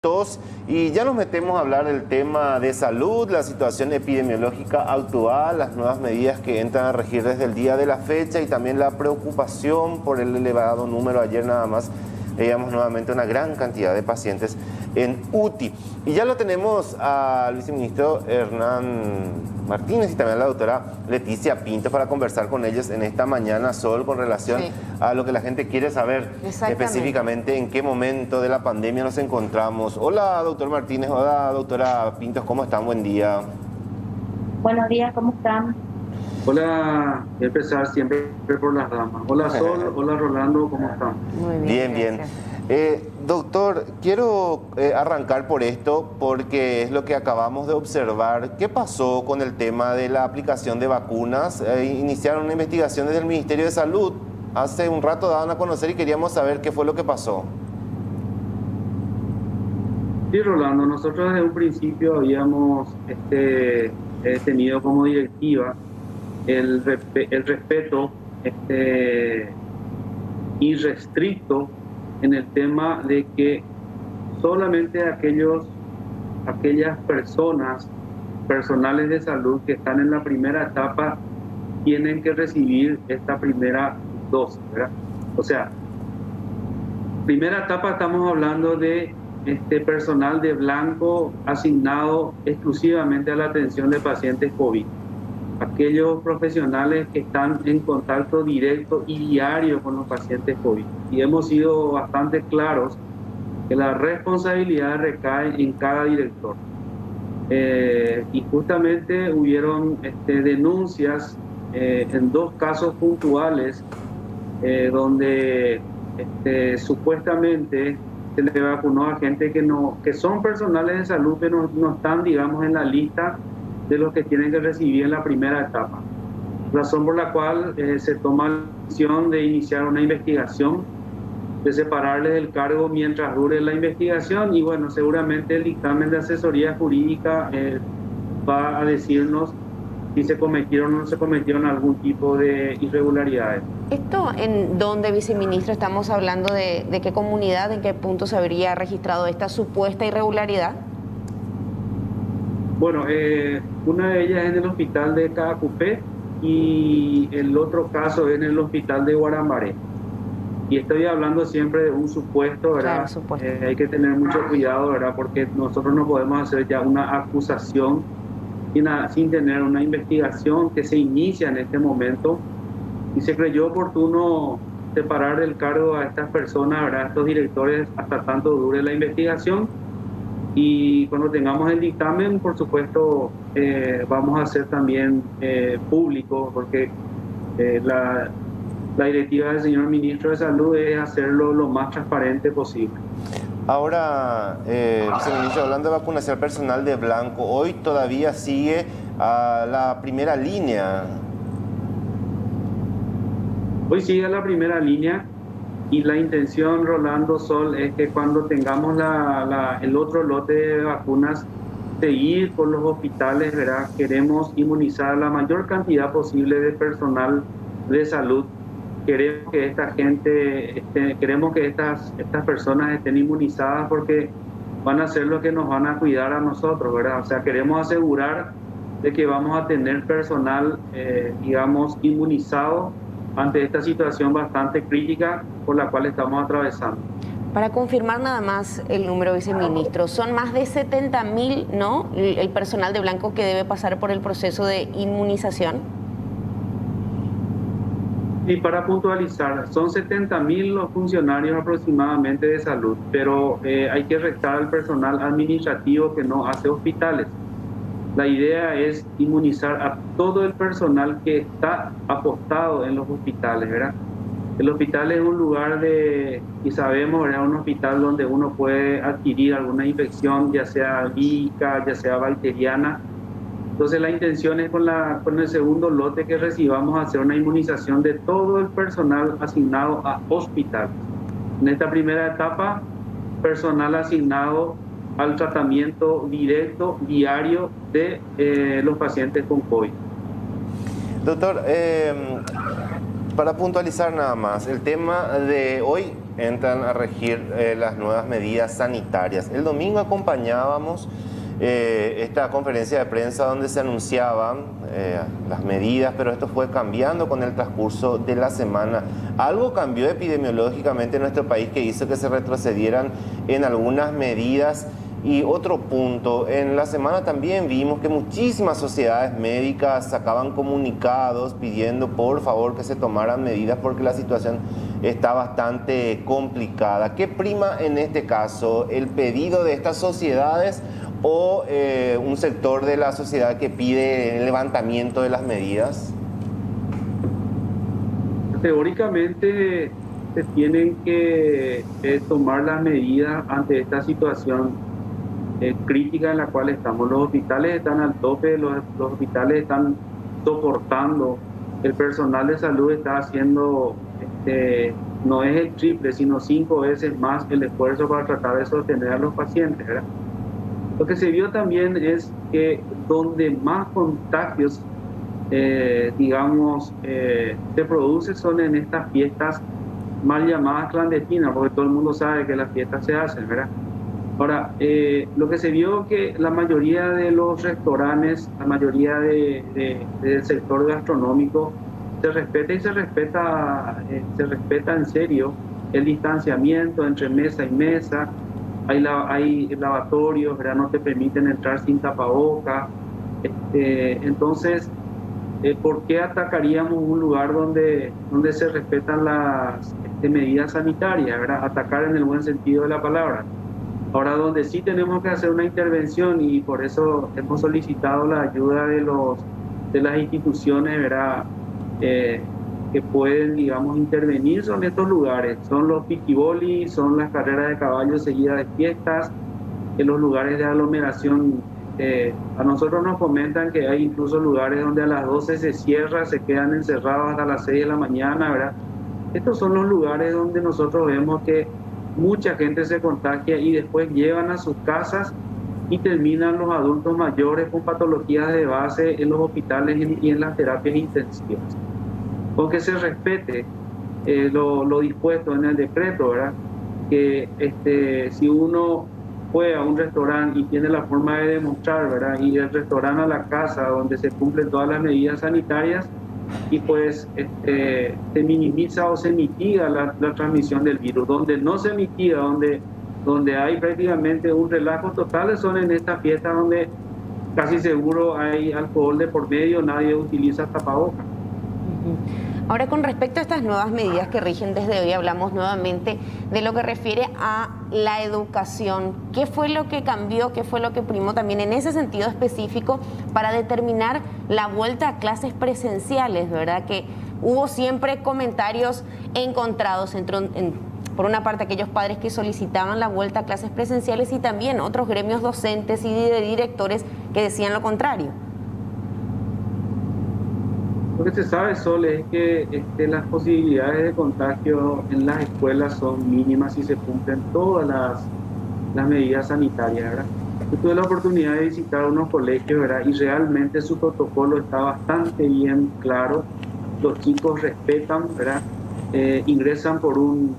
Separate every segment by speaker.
Speaker 1: Todos, y ya nos metemos a hablar del tema de salud, la situación epidemiológica actual, las nuevas medidas que entran a regir desde el día de la fecha y también la preocupación por el elevado número. Ayer nada más veíamos nuevamente una gran cantidad de pacientes en UTI. Y ya lo tenemos al viceministro Hernán Martínez y también a la doctora Leticia Pinto para conversar con ellos en esta mañana, Sol, con relación a lo que la gente quiere saber específicamente en qué momento de la pandemia nos encontramos. Hola, doctor Martínez, hola, doctora Pintos, ¿cómo están? Buen día.
Speaker 2: Buenos días, ¿cómo están?
Speaker 3: Hola, voy a empezar siempre por las damas. Hola Sol, hola Rolando, ¿cómo están?
Speaker 1: Muy bien. Bien. Doctor, quiero arrancar por esto porque es lo que acabamos de observar. ¿Qué pasó con el tema de la aplicación de vacunas? Iniciaron una investigación desde el Ministerio de Salud. Hace un rato daban a conocer y queríamos saber qué fue lo que pasó.
Speaker 3: Sí, Rolando, nosotros desde un principio habíamos tenido como directiva el respeto irrestricto en el tema de que solamente aquellas personales de salud que están en la primera etapa tienen que recibir esta primera dosis, ¿verdad? O sea, primera etapa estamos hablando de personal de blanco asignado exclusivamente a la atención de pacientes COVID. Aquellos profesionales que están en contacto directo y diario con los pacientes COVID. Y hemos sido bastante claros que la responsabilidad recae en cada director. Y justamente hubieron denuncias en dos casos puntuales donde supuestamente se le vacunó a gente que son personales de salud, pero no están, digamos, en la lista de los que tienen que recibir en la primera etapa. Razón por la cual se toma la decisión de iniciar una investigación, de separarles del cargo mientras dure la investigación y bueno, seguramente el dictamen de asesoría jurídica va a decirnos si se cometieron o no se cometieron algún tipo de irregularidades.
Speaker 4: ¿Esto en dónde, viceministro, estamos hablando de qué comunidad, en qué punto se habría registrado esta supuesta irregularidad?
Speaker 3: Bueno, una de ellas es en el hospital de Caacupé y el otro caso es en el hospital de Guarambaré. Y estoy hablando siempre de un supuesto, ¿verdad?
Speaker 4: Claro, supuesto.
Speaker 3: Hay que tener mucho cuidado, ¿verdad? Porque nosotros no podemos hacer ya una acusación sin tener una investigación que se inicia en este momento. Y se creyó oportuno separar del cargo a estas personas, ¿verdad? A estos directores, hasta tanto dure la investigación. Y cuando tengamos el dictamen, por supuesto, vamos a hacer también público, porque la directiva del señor ministro de Salud es hacerlo lo más transparente posible.
Speaker 1: Ahora, viceministro, hablando de vacunación personal de blanco, hoy todavía sigue a la primera línea.
Speaker 3: Hoy sigue la primera línea. Y la intención, Rolando, Sol, es que cuando tengamos el otro lote de vacunas, seguir con los hospitales, ¿verdad? Queremos inmunizar a la mayor cantidad posible de personal de salud. Queremos que esta gente, queremos que estas personas estén inmunizadas porque van a ser los que nos van a cuidar a nosotros, ¿verdad? O sea, queremos asegurar de que vamos a tener personal, digamos, inmunizado ante esta situación bastante crítica por la cual estamos atravesando.
Speaker 4: Para confirmar nada más el número, viceministro, son más de 70.000, ¿no?, el personal de blanco que debe pasar por el proceso de inmunización.
Speaker 3: Y para puntualizar, son 70.000 los funcionarios aproximadamente de salud, pero hay que restar al personal administrativo que no hace hospitales. La idea es inmunizar a todo el personal que está apostado en los hospitales, ¿verdad? El hospital es un lugar y sabemos, ¿verdad?, un hospital donde uno puede adquirir alguna infección, ya sea vírica, ya sea bacteriana. Entonces la intención es con el segundo lote que recibamos hacer una inmunización de todo el personal asignado a hospitales. En esta primera etapa, personal asignado al tratamiento directo, diario de los pacientes con COVID.
Speaker 1: Doctor, para puntualizar nada más, el tema de hoy entran a regir las nuevas medidas sanitarias. El domingo acompañábamos esta conferencia de prensa donde se anunciaban las medidas, pero esto fue cambiando con el transcurso de la semana. Algo cambió epidemiológicamente en nuestro país que hizo que se retrocedieran en algunas medidas. Y otro punto, en la semana también vimos que muchísimas sociedades médicas sacaban comunicados pidiendo por favor que se tomaran medidas porque la situación está bastante complicada. ¿Qué prima en este caso, el pedido de estas sociedades o un sector de la sociedad que pide el levantamiento de las medidas?
Speaker 3: Teóricamente se tienen que tomar las medidas ante esta situación crítica en la cual estamos. Los hospitales están al tope, los hospitales están soportando, el personal de salud está haciendo, no es el triple, sino 5 veces más el esfuerzo para tratar de sostener a los pacientes, ¿verdad? Lo que se vio también es que donde más contagios, se produce son en estas fiestas mal llamadas clandestinas, porque todo el mundo sabe que las fiestas se hacen, ¿verdad? Ahora, lo que se vio que la mayoría de los restaurantes, la mayoría del sector gastronómico, se respeta y se respeta en serio el distanciamiento entre mesa y mesa. Hay lavatorios, ¿verdad? No te permiten entrar sin tapaboca. Entonces, ¿por qué atacaríamos un lugar donde se respetan las medidas sanitarias, ¿verdad? Atacar en el buen sentido de la palabra. Ahora, donde sí tenemos que hacer una intervención, y por eso hemos solicitado la ayuda de las instituciones, ¿verdad? Que pueden, digamos, intervenir, son estos lugares, son los piquibolis, son las carreras de caballos seguidas de fiestas, en los lugares de aglomeración. A nosotros nos comentan que hay incluso lugares donde a las 12 se cierra, se quedan encerrados hasta las 6 de la mañana, ¿verdad? Estos son los lugares donde nosotros vemos que mucha gente se contagia y después llevan a sus casas y terminan los adultos mayores con patologías de base en los hospitales y en las terapias intensivas. Con que se respete lo dispuesto en el decreto, ¿verdad? Que si uno fue a un restaurante y tiene la forma de demostrar, ¿verdad? Y el restaurante a la casa donde se cumplen todas las medidas sanitarias, y pues se minimiza o se mitiga la transmisión del virus. Donde no se mitiga, donde hay prácticamente un relajo total, son en estas fiestas donde casi seguro hay alcohol de por medio, nadie utiliza tapabocas.
Speaker 4: Ahora, con respecto a estas nuevas medidas que rigen desde hoy, hablamos nuevamente de lo que refiere a la educación. ¿Qué fue lo que cambió? ¿Qué fue lo que primó también en ese sentido específico para determinar la vuelta a clases presenciales, verdad? Que hubo siempre comentarios encontrados por una parte aquellos padres que solicitaban la vuelta a clases presenciales y también otros gremios docentes y de directores que decían lo contrario.
Speaker 3: Lo que se sabe, Sol, es que las posibilidades de contagio en las escuelas son mínimas si se cumplen todas las medidas sanitarias, ¿verdad? Yo tuve la oportunidad de visitar unos colegios, ¿verdad? Y realmente su protocolo está bastante bien claro. Los chicos respetan, ¿verdad? Ingresan por un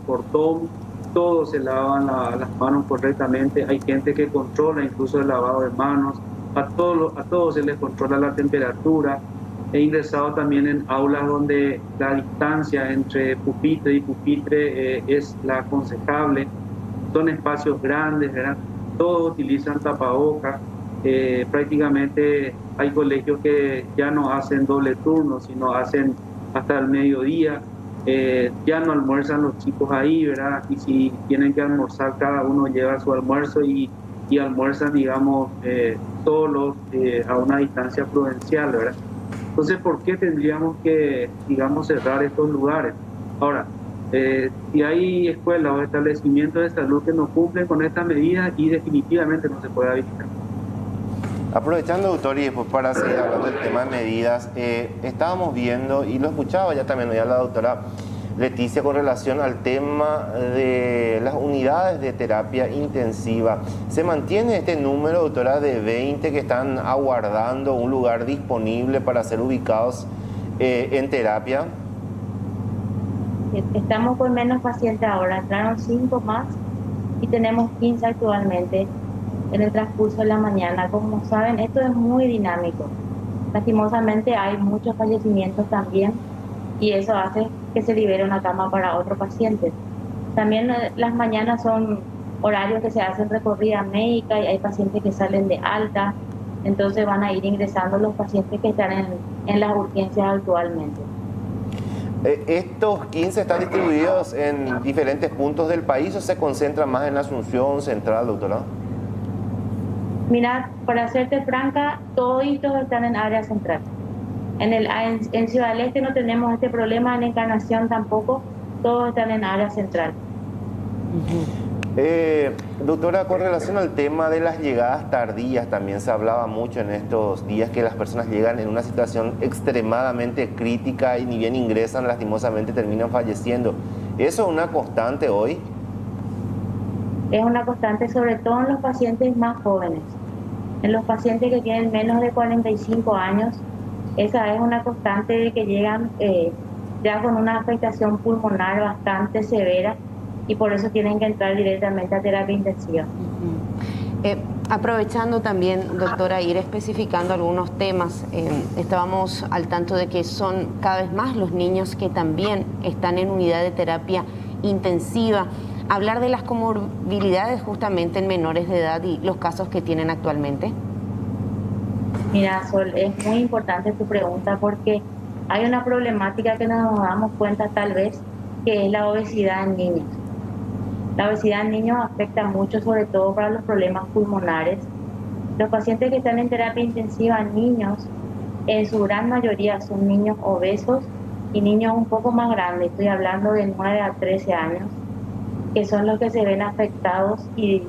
Speaker 3: portón, todos se lavan las manos correctamente. Hay gente que controla incluso el lavado de manos. A todos se les controla la temperatura. He ingresado también en aulas donde la distancia entre pupitre y pupitre es la aconsejable. Son espacios grandes, ¿verdad? Todos utilizan tapabocas. Prácticamente hay colegios que ya no hacen doble turno, sino hacen hasta el mediodía. Ya no almuerzan los chicos ahí, ¿verdad? Y si tienen que almorzar, cada uno lleva su almuerzo y almuerzan, digamos, solos a una distancia prudencial, ¿verdad? Entonces, ¿por qué tendríamos que, digamos, cerrar estos lugares? Ahora, si hay escuelas o establecimientos de salud que no cumplen con estas medidas, y definitivamente no se puede habilitar.
Speaker 1: Aprovechando, doctor, y después para seguir hablando del tema de medidas, estábamos viendo, y lo escuchaba ya también la doctora Leticia, con relación al tema de las unidades de terapia intensiva. ¿Se mantiene este número, doctora, de 20 que están aguardando un lugar disponible para ser ubicados en terapia?
Speaker 2: Estamos con menos pacientes ahora, entraron 5 más y tenemos 15 actualmente en el transcurso de la mañana. Como saben, esto es muy dinámico. Lastimosamente hay muchos fallecimientos también y eso hace que se libere una cama para otro paciente. También las mañanas son horarios que se hacen recorrida médica y hay pacientes que salen de alta, entonces van a ir ingresando los pacientes que están en las urgencias actualmente.
Speaker 1: ¿Estos 15 están distribuidos en diferentes puntos del país o se concentran más en Asunción Central, doctora?
Speaker 2: Mira, para serte franca, toditos están en área central. En Ciudad del Este no tenemos este problema, en Encarnación tampoco, todos están en área central.
Speaker 1: Doctora, con relación al tema de las llegadas tardías, también se hablaba mucho en estos días que las personas llegan en una situación extremadamente crítica y ni bien ingresan, lastimosamente terminan falleciendo. ¿Eso es una constante hoy?
Speaker 2: Es una constante sobre todo en los pacientes más jóvenes. En los pacientes que tienen menos de 45 años, esa es una constante de que llegan ya con una afectación pulmonar bastante severa y por eso tienen que entrar directamente a terapia intensiva.
Speaker 4: Aprovechando también, doctora, ir especificando algunos temas, estábamos al tanto de que son cada vez más los niños que también están en unidad de terapia intensiva. Hablar de las comorbilidades justamente en menores de edad y los casos que tienen actualmente.
Speaker 2: Mira, Sol, es muy importante tu pregunta porque hay una problemática que no nos damos cuenta tal vez, que es la obesidad en niños. La obesidad en niños afecta mucho, sobre todo para los problemas pulmonares. Los pacientes que están en terapia intensiva, niños, en su gran mayoría son niños obesos y niños un poco más grandes, estoy hablando de 9 a 13 años, que son los que se ven afectados y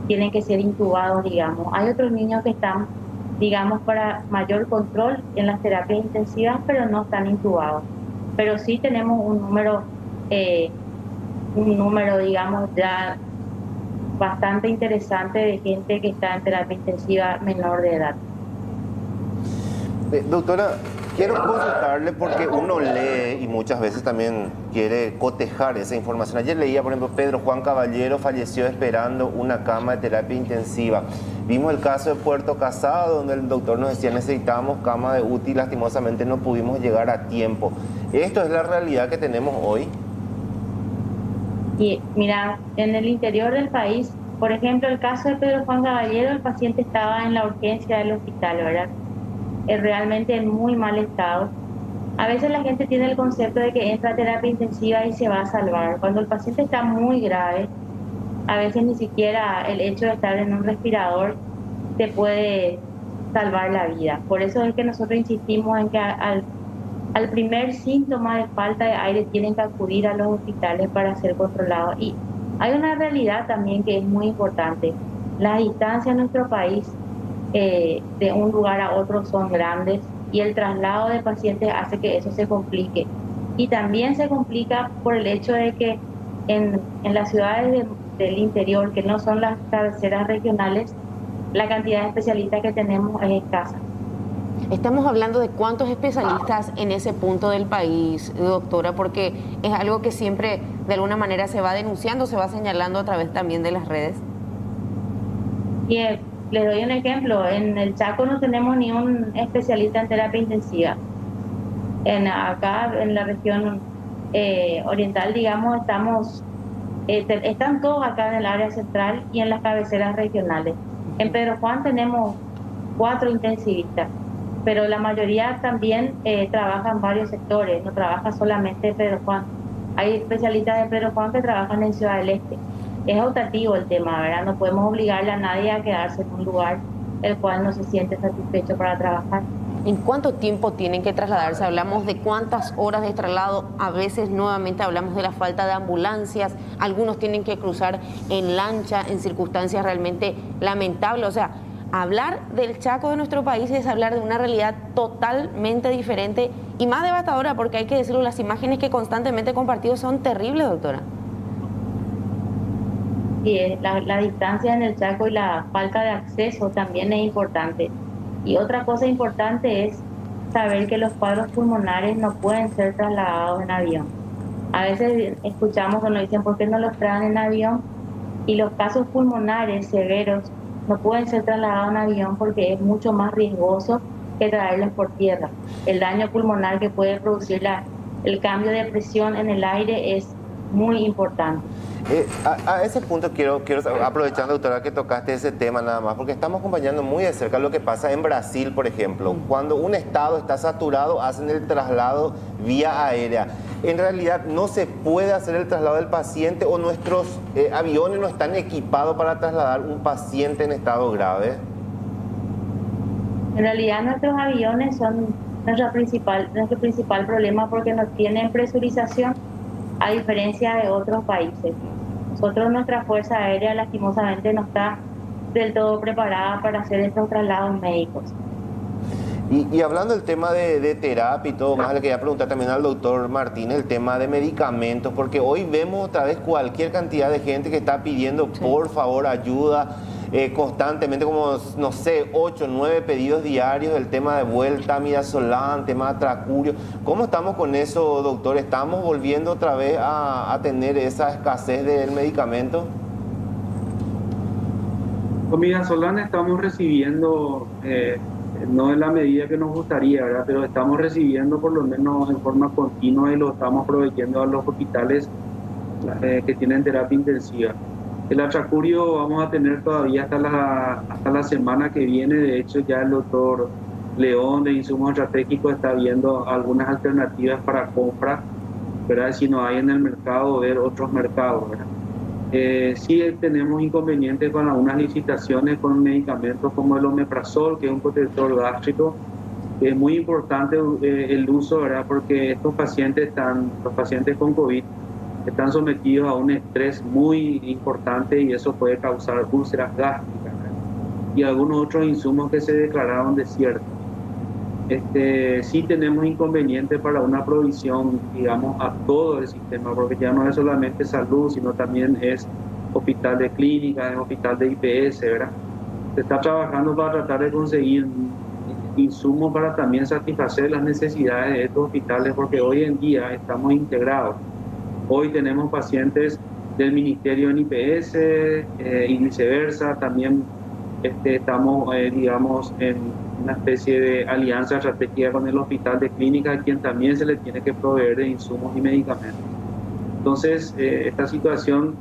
Speaker 2: tienen que ser intubados, digamos. Hay otros niños que están, digamos, para mayor control en las terapias intensivas, pero no están intubados. Pero sí tenemos un número, digamos, ya bastante interesante de gente que está en terapia intensiva menor de edad.
Speaker 1: Doctora, quiero consultarle porque uno lee y muchas veces también quiere cotejar esa información. Ayer leía, por ejemplo, Pedro Juan Caballero falleció esperando una cama de terapia intensiva. Vimos el caso de Puerto Casado, donde el doctor nos decía necesitábamos cama de UTI, lastimosamente no pudimos llegar a tiempo. ¿Esto es la realidad que tenemos hoy?
Speaker 2: Y mira, en el interior del país, por ejemplo, el caso de Pedro Juan Caballero, el paciente estaba en la urgencia del hospital, ¿verdad? Realmente en muy mal estado. A veces la gente tiene el concepto de que entra a terapia intensiva y se va a salvar. Cuando el paciente está muy grave, a veces ni siquiera el hecho de estar en un respirador te puede salvar la vida. Por eso es que nosotros insistimos en que al primer síntoma de falta de aire tienen que acudir a los hospitales para ser controlados. Y hay una realidad también que es muy importante. Las distancias en nuestro país de un lugar a otro son grandes y el traslado de pacientes hace que eso se complique. Y también se complica por el hecho de que en las ciudades del interior, que no son las cabeceras regionales, la cantidad de especialistas que tenemos es escasa.
Speaker 4: Estamos hablando de cuántos especialistas en ese punto del país, doctora, porque es algo que siempre de alguna manera se va denunciando, se va señalando a través también de las redes.
Speaker 2: Y les doy un ejemplo, en el Chaco no tenemos ni un especialista en terapia intensiva. Acá en la región oriental, digamos, están todos acá en el área central y en las cabeceras regionales. En Pedro Juan tenemos 4 intensivistas, pero la mayoría también trabaja en varios sectores, no trabaja solamente en Pedro Juan. Hay especialistas de Pedro Juan que trabajan en Ciudad del Este. Es optativo el tema, ¿verdad? No podemos obligarle a nadie a quedarse en un lugar el cual no se siente satisfecho para trabajar.
Speaker 4: ¿En cuánto tiempo tienen que trasladarse? Hablamos de cuántas horas de traslado, a veces nuevamente hablamos de la falta de ambulancias, algunos tienen que cruzar en lancha en circunstancias realmente lamentables. O sea, hablar del Chaco de nuestro país es hablar de una realidad totalmente diferente y más devastadora, porque hay que decirlo, las imágenes que constantemente compartido son terribles, doctora.
Speaker 2: Sí, la distancia en el Chaco y la falta de acceso también es importante. Y otra cosa importante es saber que los cuadros pulmonares no pueden ser trasladados en avión. A veces escuchamos o nos dicen, ¿por qué no los traen en avión? Y los casos pulmonares severos no pueden ser trasladados en avión porque es mucho más riesgoso que traerlos por tierra. El daño pulmonar que puede producir el cambio de presión en el aire es muy importante.
Speaker 1: A ese punto quiero, aprovechando, doctora, que tocaste ese tema nada más, porque estamos acompañando muy de cerca lo que pasa en Brasil, por ejemplo. Cuando un estado está saturado, hacen el traslado vía aérea. En realidad no se puede hacer el traslado del paciente, o nuestros aviones no están equipados para trasladar un paciente en estado grave.
Speaker 2: En realidad nuestros aviones son nuestro principal problema porque no tienen presurización, a diferencia de otros países. Nuestra Fuerza Aérea lastimosamente no está del todo preparada para hacer estos traslados médicos.
Speaker 1: Y hablando del tema de terapia y todo más, le quería preguntar también al doctor Martínez el tema de medicamentos, porque hoy vemos otra vez cualquier cantidad de gente que está pidiendo, por favor, ayuda constantemente, como, no sé, 8 o 9 pedidos diarios, el tema de vuelta, midazolam, tema de tracurio. ¿Cómo estamos con eso, doctor? ¿Estamos volviendo otra vez a tener esa escasez del medicamento?
Speaker 3: Con midazolam estamos recibiendo, no en la medida que nos gustaría, ¿verdad? Pero estamos recibiendo por lo menos en forma continua y lo estamos proveyendo a los hospitales que tienen terapia intensiva. El atracurio vamos a tener todavía hasta la semana que viene. De hecho, ya el doctor León de Insumos Estratégicos está viendo algunas alternativas para compra, ¿verdad? Si no hay en el mercado, ver otros mercados, ¿verdad? Sí tenemos inconvenientes con algunas licitaciones con medicamentos como el omeprazol, que es un protector gástrico. Es muy importante el uso, ¿verdad? Porque estos pacientes los pacientes con COVID están sometidos a un estrés muy importante y eso puede causar úlceras gástricas, ¿verdad? Y algunos otros insumos que se declararon desiertos. Sí tenemos inconvenientes para una provisión, digamos, a todo el sistema, porque ya no es solamente salud, sino también es hospital de clínica, es hospital de IPS, ¿verdad? Se está trabajando para tratar de conseguir insumos para también satisfacer las necesidades de estos hospitales, porque hoy en día estamos integrados. Hoy tenemos pacientes del ministerio en IPS y viceversa. También estamos, digamos, en una especie de alianza estratégica con el hospital de clínica, a quien también se le tiene que proveer de insumos y medicamentos. Entonces, esta situación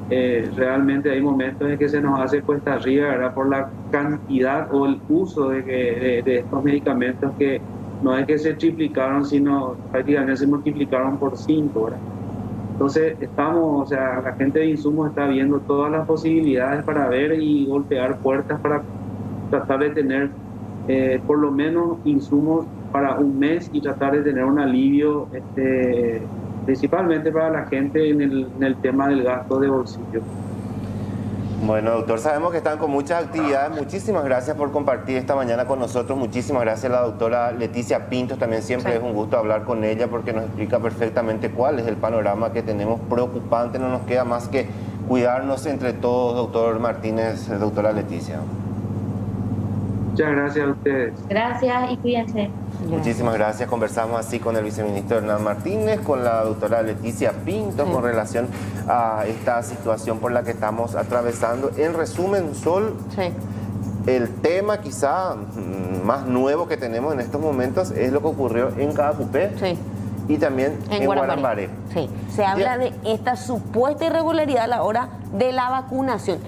Speaker 3: realmente hay momentos en que se nos hace cuesta arriba, ¿verdad? Por la cantidad o el uso de estos medicamentos, que no es que se triplicaron, sino prácticamente se multiplicaron por 5, ¿verdad? Entonces la gente de insumos está viendo todas las posibilidades para ver y golpear puertas para tratar de tener por lo menos insumos para un mes y tratar de tener un alivio, principalmente para la gente en el tema del gasto de bolsillo.
Speaker 1: Bueno, doctor, sabemos que están con muchas actividades. Muchísimas gracias por compartir esta mañana con nosotros. Muchísimas gracias a la doctora Leticia Pintos. También siempre es un gusto hablar con ella porque nos explica perfectamente cuál es el panorama que tenemos preocupante. No nos queda más que cuidarnos entre todos, doctor Martínez, doctora Leticia.
Speaker 3: Muchas gracias a ustedes.
Speaker 2: Gracias y cuídense.
Speaker 1: Muchísimas gracias. Conversamos así con el viceministro Hernán Martínez, con la doctora Leticia Pintos, con relación a esta situación por la que estamos atravesando. En resumen, Sol, el tema quizá más nuevo que tenemos en estos momentos es lo que ocurrió en Caacupé y también en Guarambaré.
Speaker 4: Se habla de esta supuesta irregularidad a la hora de la vacunación.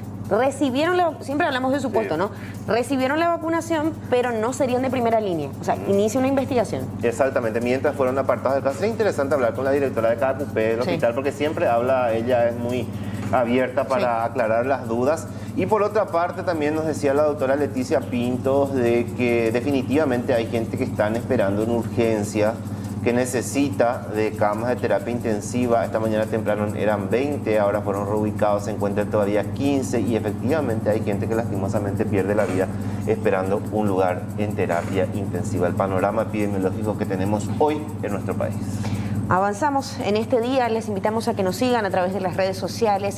Speaker 4: Siempre hablamos de supuesto, ¿no? Recibieron la vacunación, pero no serían de primera línea. O sea, inicia una investigación.
Speaker 1: Exactamente, mientras fueron apartados del caso. Es interesante hablar con la directora de Caacupé del hospital, porque siempre ella es muy abierta para aclarar las dudas. Y por otra parte, también nos decía la doctora Leticia Pintos de que definitivamente hay gente que están esperando en urgencia, que necesita de camas de terapia intensiva. Esta mañana temprano eran 20, ahora fueron reubicados, se encuentran todavía 15 y efectivamente hay gente que lastimosamente pierde la vida esperando un lugar en terapia intensiva. El panorama epidemiológico que tenemos hoy en nuestro país.
Speaker 4: Avanzamos en este día, les invitamos a que nos sigan a través de las redes sociales.